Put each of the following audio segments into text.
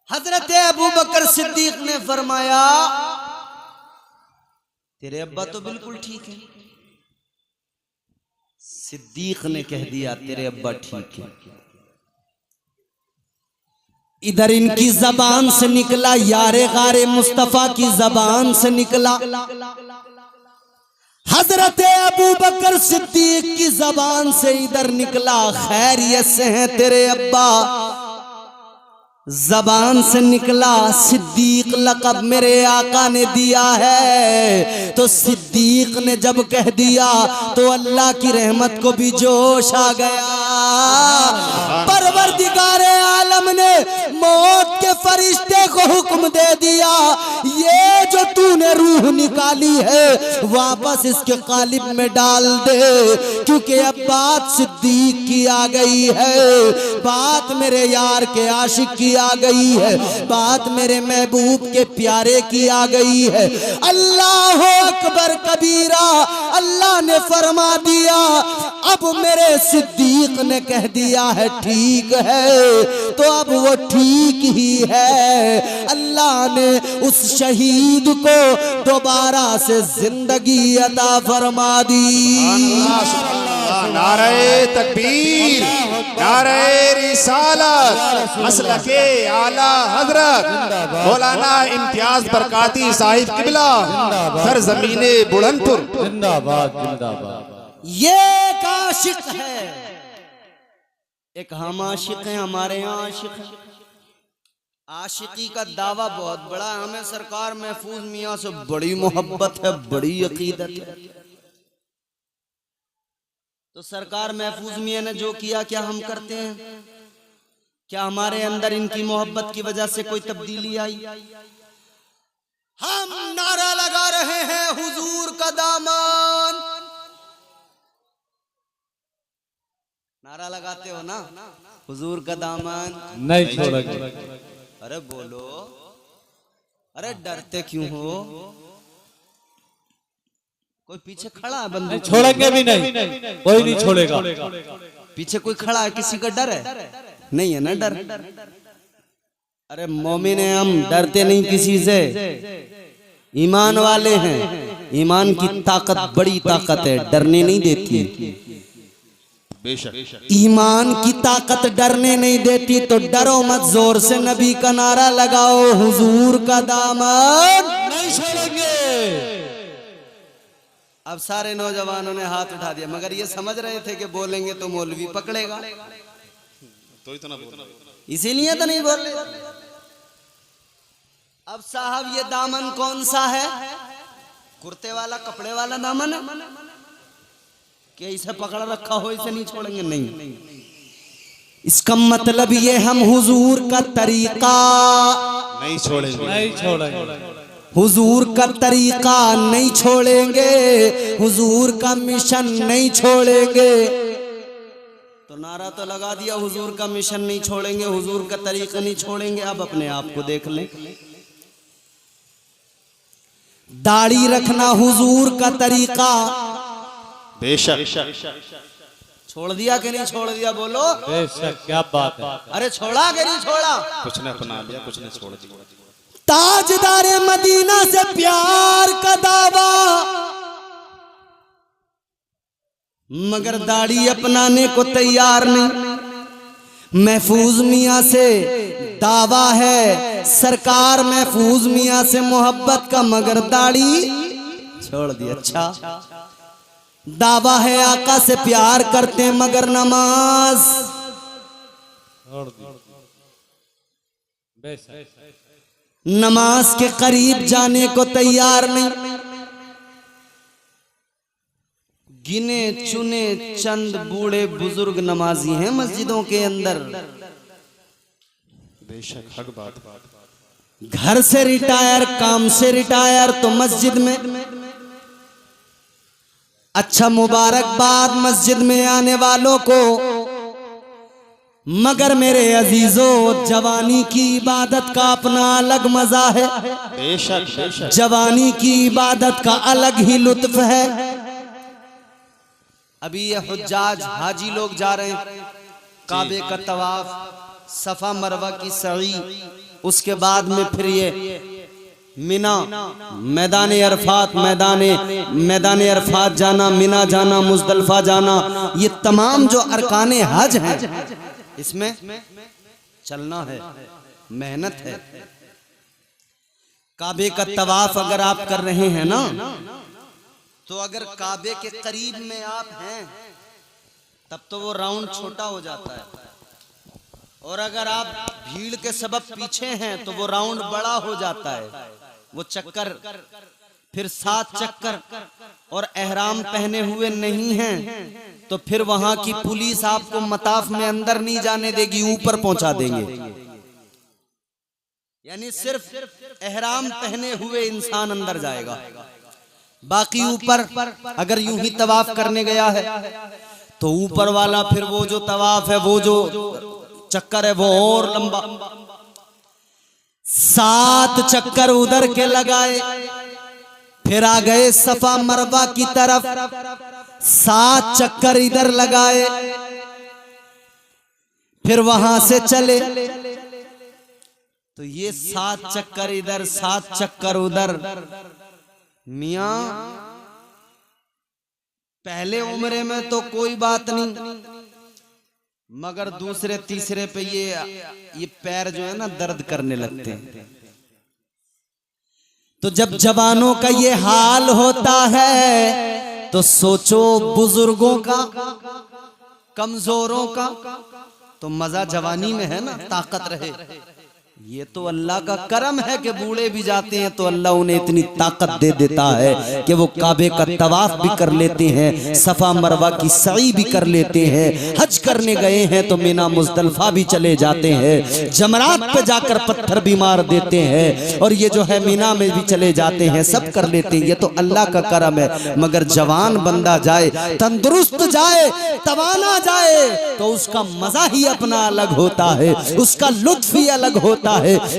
हजरत अबू बकर सिद्दीक ने फरमाया तेरे अब्बा तो बिल्कुल ठीक है। सिद्दीक ने कह दिया तेरे अब्बा ठीक है। इधर इनकी जबान से निकला, यारे गारे मुस्तफा की जबान से निकला, हजरत अबू बकर सिद्दीक की जबान से इधर निकला खैरियत से हैं तेरे अब्बा। जबान से निकला सिद्दीक लक़ब मेरे आका ने दिया है। तो सिद्दीक ने जब कह दिया तो अल्लाह की रहमत को भी जोश आ गया। परवरदिगारे आलम ने मौत के फरिश्ते को हुक्म दे दिया, ये जो तूने रूह निकाली है वापस इसके कालिब में डाल दे, क्योंकि अब बात सिद्दीक की आ गई है, बात मेरे यार के आशिक की आ गई है, बात मेरे महबूब के प्यारे की आ गई है। अल्लाह अकबर कबीरा, अल्लाह ने फरमा दिया अब मेरे सिद्दीक ने कह दिया है ठीक है, तो अब वो ठीक ही है। अल्लाह ने उस शहीद को दोबारा से जिंदगी अता फरमा दी। नारे तकबीर, नारे रिसालत, मसलके आला हजरत मौलाना इम्तियाज बरकाती साहिब किबला सरजमीने बुलंदपुर जिंदाबाद जिंदाबाद। ये एक आशिक है, एक हम आशिक हैं, हमारे यहाँ आशिक है। आशिकी का दावा बहुत बड़ा है, हमें सरकार महफूज मियाँ से बड़ी मोहब्बत है, बड़ी अकीदत है। तो सरकार महफूज मियाँ ने जो किया क्या हम करते हैं? क्या हमारे अंदर इनकी मोहब्बत की वजह से कोई तब्दीली आई? हम नारा लगा रहे हैं हुजूर का दामन। नारा लगाते हो ना, हुजूर का दामन नहीं छोड़ेंगे। अरे बोलो, अरे डरते क्यों हो? कोई पीछे खड़ा है बंदूक? छोड़ेंगे भी नहीं, कोई नहीं छोड़ेगा। पीछे कोई खड़ा है, किसी का डर है? नहीं है ना डर। अरे मोमिन है हम, डरते नहीं किसी से, ईमान वाले हैं। ईमान की ताकत बड़ी ताकत है, डरने नहीं देती। बेशक ईमान की ताकत डरने नहीं देती, तो डरो मत, जोर से नबी का नारा लगाओ, हुजूर का दामन नहीं छोड़ेंगे। अब सारे नौजवानों ने हाथ उठा दिया, मगर ये समझ रहे थे कि बोलेंगे तो मौलवी पकड़ेगा, तो ना बोल, इसीलिए तो नहीं बोल रहे। अब साहब ये दामन कौन सा है? कुर्ते वाला, कपड़े वाला दामन है कि इसे पकड़ रखा हो इसे नहीं छोड़ेंगे? नहीं, इसका मतलब ये हम हुजूर का तरीका नहीं छोड़ेंगे, नहीं छोड़ेंगे। हुजूर का तरीका नहीं छोड़ेंगे, हुजूर का मिशन नहीं छोड़ेंगे। तो नारा तो लगा दिया, हुजूर का मिशन नहीं छोड़ेंगे, हुजूर का तरीका नहीं छोड़ेंगे। अब अपने आप को देख लें, दाढ़ी रखना हुजूर का तरीका, बेशक छोड़ दिया कि नहीं छोड़ दिया? बोलो बेशक, क्या बात है। अरे छोड़ा कि नहीं छोड़ा? कुछ ने अपना लिया, कुछ ने छोड़ दिया। ताजदारे मदीना से प्यार का दावा, मगर दाढ़ी अपनाने को तैयार नहीं। महफूज मियाँ से दावा है, सरकार महफूज मियाँ से मोहब्बत का, मगर दाढ़ी छोड़ दी। अच्छा, दावा है आका से प्यार करते मगर नमाज छोड़ दी। बेशक नमाज के करीब जाने को तैयार नहीं। गिने चुने चंद बूढ़े बुजुर्ग नमाजी हैं मस्जिदों के अंदर। बेशक हक बात। घर से रिटायर, काम से रिटायर, तो मस्जिद में। अच्छा, मुबारकबाद मस्जिद में आने वालों को, मगर मेरे अजीजों जवानी की इबादत का अपना अलग मजा है। बेशक बेशक जवानी की इबादत का अलग ही लुत्फ है। अभी ये हुज्जाज हाजी लोग जा रहे हैं, काबे का तवाफ, सफा मरवा की सई, उसके बाद में फिर ये मिना, मैदान अरफात, मैदान अरफात जाना, मिना जाना, मुजदलफा जाना, ये तमाम जो अरकाने हज हैं, इसमें चलना है, मेहनत है। काबे का तवाफ अगर आप कर रहे हैं ना, तो अगर काबे के करीब में आप हैं तब तो वो राउंड छोटा हो जाता है, और अगर आप भीड़ के सबब पीछे हैं तो वो राउंड बड़ा हो जाता है। वो चक्कर फिर 7 चक्कर, और एहराम पहने हुए नहीं हैं तो फिर वहां की पुलिस आपको मताफ में अंदर नहीं जाने देगी, ऊपर पहुंचा देंगे। यानी सिर्फ एहराम पहने हुए इंसान अंदर जाएगा, बाकी ऊपर अगर यूं ही तवाफ करने गया है तो ऊपर वाला फिर वो जो तवाफ है, वो जो चक्कर है वो और लंबा, 7 चक्कर उधर के लगाए, फिर आ गए सफा मरवा की तरफ, 7 चक्कर इधर लगाए, फिर वहां से चले, तो ये 7 चक्कर इधर 7 चक्कर उधर। मियां पहले उम्रे में तो कोई बात नहीं, मगर दूसरे तीसरे पे ये पैर जो है ना दर्द करने लगते हैं। तो जब जवानों का ये हाल होता है तो सोचो बुजुर्गों का, कमजोरों का, तो मजा जवानी में है ना, ताकत रहे। ये तो अल्लाह का करम है कि बूढ़े भी जाते हैं तो अल्लाह उन्हें इतनी ताकत दे देता है कि वो काबे का तवाफ भी कर लेते हैं, सफा मरवा की सई भी कर लेते हैं, हज करने गए हैं तो मीना मुजदलफा भी चले जाते हैं, जमरात पे जाकर पत्थर भी मार देते हैं, और ये जो है मीना में भी चले जाते हैं, सब कर लेते हैं। ये तो अल्लाह का करम है। मगर जवान बंदा जाए, तंदुरुस्त जाए, तवाना जाए, तो उसका मजा ही अपना अलग होता है, उसका लुत्फ ही अलग होता है।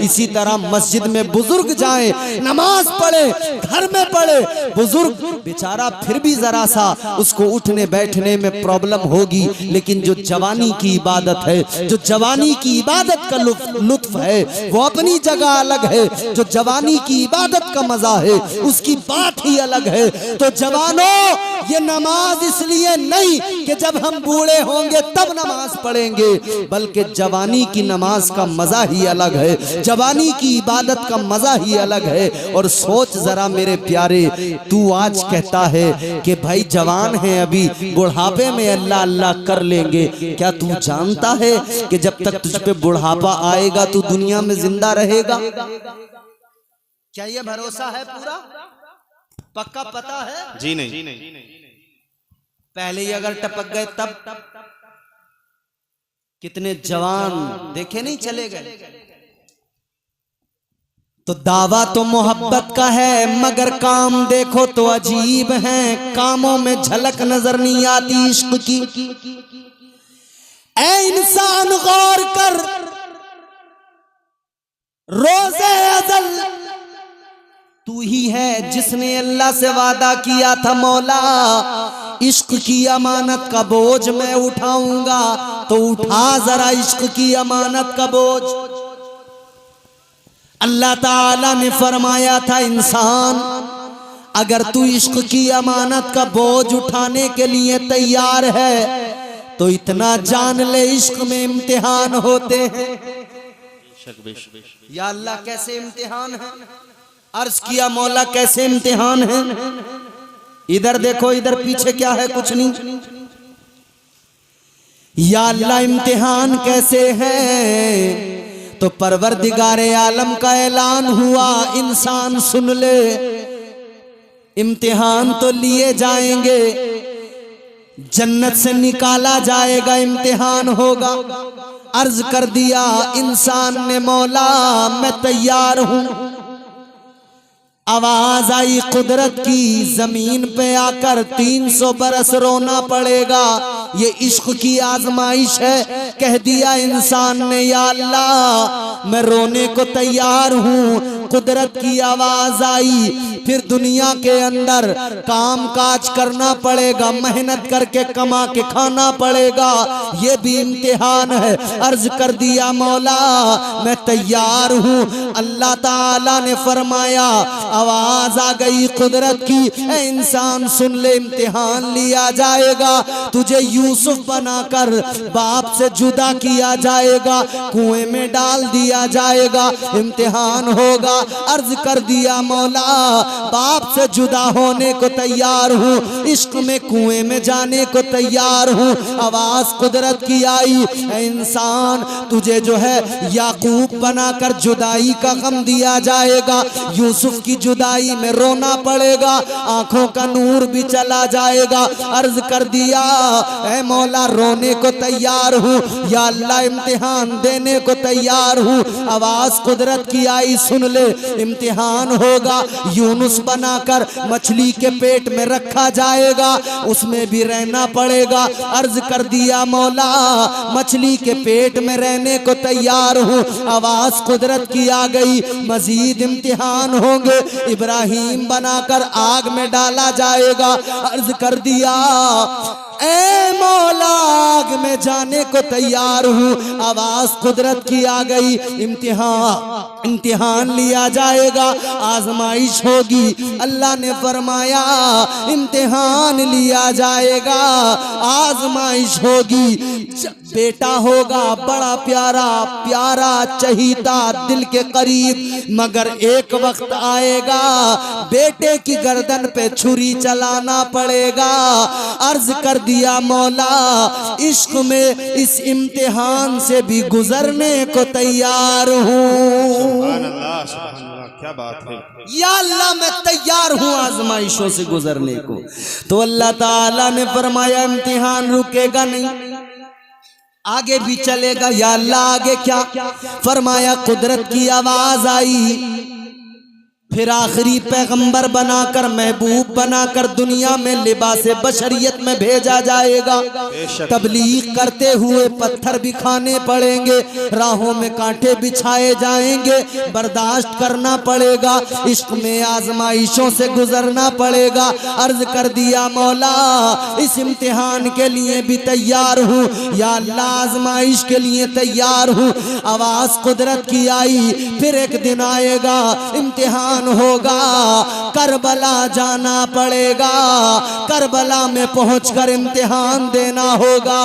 इसी तरह मस्जिद में बुजुर्ग जाए, नमाज पढ़े, घर में पढ़े, बुजुर्ग बेचारा फिर भी जरा सा उसको उठने बैठने में प्रॉब्लम होगी, लेकिन जो जवानी की इबादत है, जो जवानी की इबादत का लुत्फ है, वो अपनी जगह अलग है। जो जवानी की इबादत का मजा है उसकी बात ही अलग है। तो जवानों, ये नमाज इसलिए नहीं कि जब हम बूढ़े होंगे तब नमाज पढ़ेंगे, बल्कि जवानी की नमाज का मजा ही अलग है, जवानी की इबादत का मजा ही अलग है। और सोच जरा मेरे प्यारे, तू आज कहता है कि भाई जवान है, अभी बुढ़ापे में अल्लाह अल्लाह कर लेंगे। क्या तू जानता है कि जब तक तुझ पे बुढ़ापा आएगा तू दुनिया में जिंदा रहेगा? क्या ये भरोसा है पूरा पक्का पता है? जी नहीं। पहले ही अगर टपक गए तब कितने जवान देखे नहीं चले गए। तो दावा तो मोहब्बत का है, मगर काम देखो तो अजीब हैं, कामों में झलक नजर नहीं आती इश्क की। ऐ इंसान गौर कर, रोज़े अज़ल तू ही है जिसने अल्लाह से वादा किया था, मौला इश्क की अमानत का बोझ मैं उठाऊंगा, तो उठा जरा इश्क की अमानत का बोझ। अल्लाह ताला ने फरमाया था, इंसान अगर तू इश्क की अमानत का बोझ उठाने के लिए तैयार है तो इतना जान ले, इश्क में इम्तिहान होते हैं। या अल्लाह कैसे इम्तिहान है? अर्ज किया मौला कैसे इम्तिहान है? इधर देखो, इधर पीछे क्या है? कुछ नहीं। या अल्लाह इम्तिहान कैसे है? तो परवरदिगारे आलम का ऐलान हुआ, इंसान सुन ले, इम्तिहान तो लिए जाएंगे, जन्नत से निकाला जाएगा, इम्तिहान होगा। अर्ज कर दिया इंसान ने, मौला मैं तैयार हूं। आवाज आई कुदरत की, जमीन पे आकर 300 बरस रोना पड़ेगा, ये इश्क की आजमाइश है। कह दिया इंसान ने, या अल्लाह मैं रोने को तैयार हूँ, कुदरत की आवाज आई। फिर दुनिया के अंदर काम काज करना पड़ेगा, मेहनत करके कमा के खाना पड़ेगा, ये भी इम्तिहान है। अर्ज कर दिया मौला मैं तैयार हूँ। अल्लाह ताला ने फरमाया, आवाज आ गई कुदरत की, ए इंसान सुन ले, इम्तिहान लिया जाएगा। तुझे यूसुफ बनाकर बाप से जुदा किया जाएगा, कुएं में डाल दिया जाएगा, इम्तिहान होगा। अर्ज कर दिया मौला बाप से जुदा होने को तैयार हूँ, इश्क में कुएं में जाने को तैयार हूँ। आवाज कुदरत की आई, इंसान तुझे जो है याकूब बनाकर जुदाई का गम दिया जाएगा, यूसुफ की जुदाई में रोना पड़ेगा, आंखों का नूर भी चला जाएगा। अर्ज कर दिया ऐ मौला रोने को तैयार हूँ, या अल्लाह इम्तिहान देने को तैयार हूँ। आवाज कुदरत की आई, सुन ले इम्तिहान होगा। यूनुस बनाकर मछली के पेट में रखा जाएगा, उसमें भी रहना पड़ेगा। अर्ज कर दिया मौला मछली के पेट में रहने को तैयार हूँ। आवाज कुदरत की आ गई, मजीद इम्तिहान होंगे। इब्राहिम बनाकर आग में डाला जाएगा। अर्ज कर दिया ए मौला आग में जाने को तैयार हूँ। आवाज कुदरत की आ गई, इम्तिहान लिया जाएगा, आजमाइश होगी। अल्लाह ने फरमाया इम्तिहान लिया जाएगा, आजमाइश होगी। बेटा होगा बड़ा प्यारा प्यारा चहीता दिल के करीब, मगर एक वक्त आएगा बेटे की गर्दन पे छुरी चलाना पड़ेगा। अर्ज कर दिया मौला इश्क में इस इम्तिहान से भी गुजरने को तैयार हूँ। सुभान अल्लाह, क्या बात है। या अल्लाह मैं तैयार हूँ आजमाइशों से गुजरने को। तो अल्लाह ताला ने फरमाया इम्तिहान रुकेगा नहीं, आगे भी चलेगा। या अल्लाह आगे क्या? फरमाया कुदरत की आवाज आई, फिर आखिरी पैगंबर बनाकर महबूब बनाकर दुनिया में लिबास बशरियत में भेजा जाएगा। तबलीग करते हुए पत्थर भी खाने पड़ेंगे, राहों में कांटे बिछाए जाएंगे, बर्दाश्त करना पड़ेगा, इश्क में आजमाइशों से गुजरना पड़ेगा। अर्ज कर दिया मौला इस इम्तिहान के लिए भी तैयार हूँ, या अल्लाह आजमाइश के लिए तैयार हूँ। आवाज कुदरत की आई, फिर एक दिन आएगा इम्तिहान होगा, करबला जाना पड़ेगा, करबला में पहुंचकर इम्तिहान देना होगा।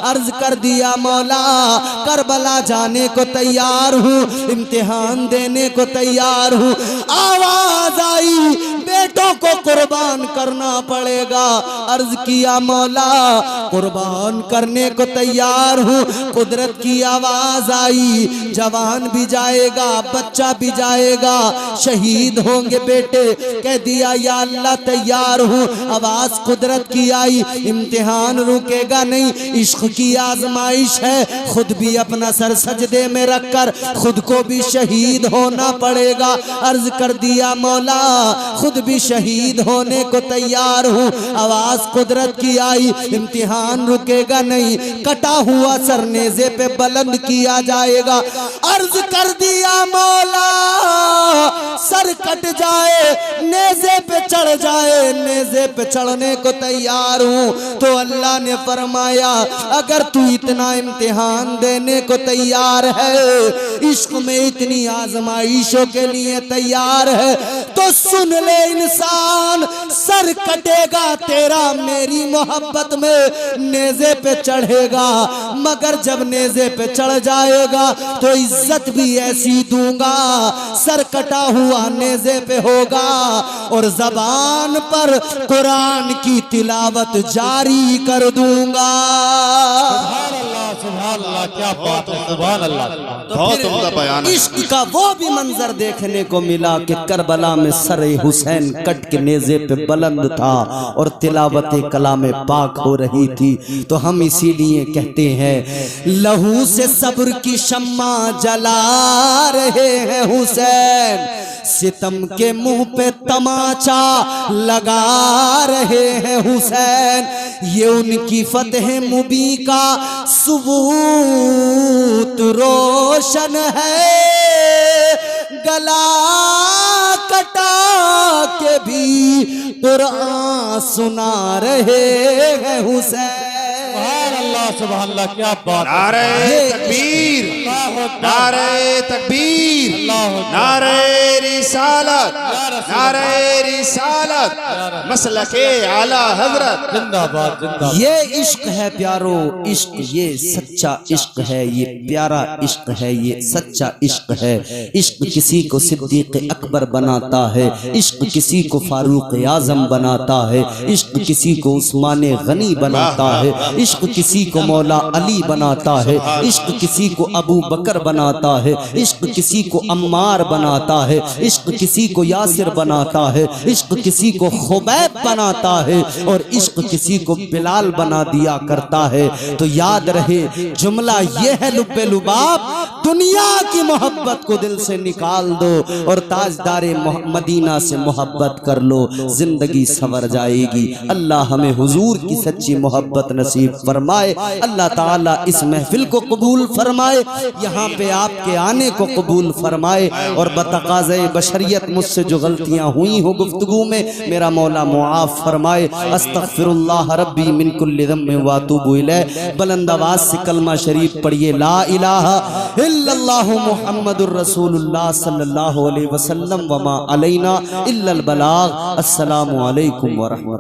अर्ज कर दिया मौला करबला जाने को तैयार हूँ, इम्तिहान देने को तैयार हूँ। आवाज आई बेटों को कुर्बान करना पड़ेगा। अर्ज किया मौला कुर्बान करने को तैयार हूँ। कुदरत की आवाज आई, जवान भी जाएगा बच्चा भी जाएगा, शहीद होंगे बेटे। कह दिया या अल्लाह तैयार हूँ। आवाज कुदरत की आई, इम्तिहान रुकेगा नहीं, इश्क की आजमाइश है, खुद भी अपना सर सजदे में रखकर खुद को भी शहीद होना पड़ेगा। अर्ज कर दिया मौला खुद भी शहीद होने को तैयार हूँ। आवाज कुदरत की आई, इम्तिहान रुकेगा नहीं, कटा हुआ सर नेज़े पे बुलंद किया जाएगा। अर्ज कर दिया मौला सर कट जाए नेज़े पे चढ़ जाए, नेज़े पे चढ़ने को तैयार हूँ। तो अल्लाह ने फरमाया अगर तू इतना इम्तिहान देने को तैयार है, इश्क में इतनी आजमाइशों के लिए तैयार है, तो सुन ले इंसान, सर कटेगा तेरा मेरी मोहब्बत में नेज़े पे चढ़ेगा, मगर जब नेज़े पे चढ़ जाएगा तो इज्जत भी ऐसी दूंगा, सर कटा हुआ नेज़े पे होगा और जबान पर कुरान की तिलावत जारी कर दूंगा। सुभान अल्लाह, क्या बात है, सुभान अल्लाह। बहुत उम्दा बयान है। इश्क का वो भी मंजर देखने को मिला कि करबला में सर हुसैन कट के नेज़े पे बुलंद था और तिलावत कलाम पाक हो रही थी। तो हम इसीलिए कहते हैं लहू से सब्र की शम्मा जला रहे हैं हुसैन, सितम के मुंह पे तमाचा लगा रहे हैं हुसैन, ये उनकी फतह मुबी का सबूत रोशन है, गला भी कुरान सुना रहे हैं हुसैन। सुभान अल्लाह, क्या बात है। नारे तकबीर, नारे तकबीर, नारे रिसालत, नारे रिसालत, मसलके आला हजरत। जिंदाबाद जिंदाबाद। ये इश्क है प्यारो, इश्क ये सच्चा इश्क है, ये प्यारा इश्क है, ये सच्चा इश्क है। इश्क किसी को सिद्दीक अकबर बनाता है, इश्क किसी को फारूक आजम बनाता है, इश्क किसी को उस्मान गनी बनाता है, इश्क किसी को मौला अली बनाता है, इश्क किसी को अबू बकर बनाता है, इश्क किसी को अम्मार बनाता है, इश्क किसी को यासिर बनाता है, इश्क किसी को खुबैब बनाता है, और इश्क किसी को बिलाल बना दिया करता है। तो याद रहे जुमला ये है लुब्बे लुबाब, दुनिया की मोहब्बत को दिल से निकाल दो और ताजदारे मदीना से मोहब्बत कर लो, जिंदगी संवर जाएगी। अल्लाह हमें हुजूर की सच्ची मोहब्बत नसीब फरमाए। अल्लाह ताला इस महफिल को कबूल फरमाए, यहाँ पे आपके आने को कबूल फरमाए, और बतकाज़े बशरियत मुझसे जो गलतियाँ हुई हो गुफ्तगू में, मेरा मौला मुआफ़ फरमाए। अस्तग़फिरुल्लाह रब्बी मिन कुल्लि ज़म्बिन व अतूबु इलैह। बुलंद आवाज़ से कलमा शरीफ पढ़िए, ला इलाहा इल्लल्लाहु मुहम्मदुर रसूलुल्लाह सल्लल्लाहु अलैहि वसल्लम व मा अलैना इल्लल बलाग। अस्सलामु अलैकुम व रहमतुल्लाह।